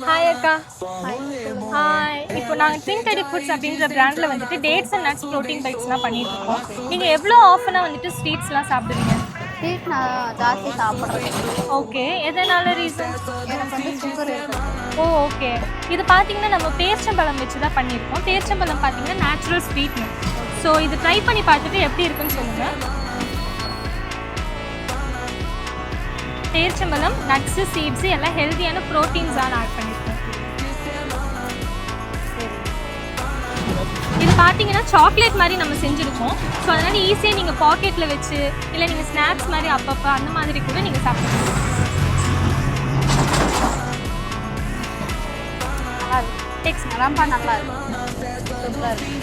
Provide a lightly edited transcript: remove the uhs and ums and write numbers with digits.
Hi அக்கா. Hi. இப்போ நாங்கள் ட்வின் டெடி ஃபுட்ஸ் அப்படின்ற பிராண்டில் வந்துட்டு டேட்ஸ் அண்ட் நட்ஸ் ப்ரோட்டீன் பைட்ஸ்லாம் பண்ணிட்டு இருக்கோம். நீங்கள் எவ்வளோ ஆஃபனாக வந்துட்டு ஸ்வீட்ஸ்லாம் சாப்பிடுவீங்க? ஸ்வீட் நான் ஜாஸ்தி சாப்பிட்றேன். ஓகே, எதனால ரீசன்? எனக்கு வந்து சுகர் இருக்குது. ஓ ஓகே. இது பார்த்தீங்கன்னா நம்ம பேரிச்சம்பழம் வச்சு தான் பண்ணியிருக்கோம். பேரிச்சம்பழம் பார்த்தீங்கன்னா நேச்சுரல் ஸ்வீட்னு. ஸோ இது ட்ரை பண்ணி பார்த்துட்டு எப்படி இருக்குன்னு சொல்லுங்கள். பேரிச்சம்பழம், நட்ஸு, சீட்ஸு எல்லாம் ஹெல்த்தியான ப்ரோட்டீன்ஸாக ஆட் பண்ணியிருக்கோம். இது பார்த்தீங்கன்னா சாக்லேட் மாதிரி நம்ம செஞ்சுருக்கோம். ஸோ அதனால் ஈஸியாக நீங்கள் பாக்கெட்டில் வச்சு இல்லை நீங்கள் ஸ்நாக்ஸ் மாதிரி அப்பப்போ அந்த மாதிரி கூட நீங்கள் சாப்பிடலாம். நல்லா இருக்கு. டேஸ்ட் ரொம்ப நல்லா இருக்கு. சூப்பராக இருக்கு.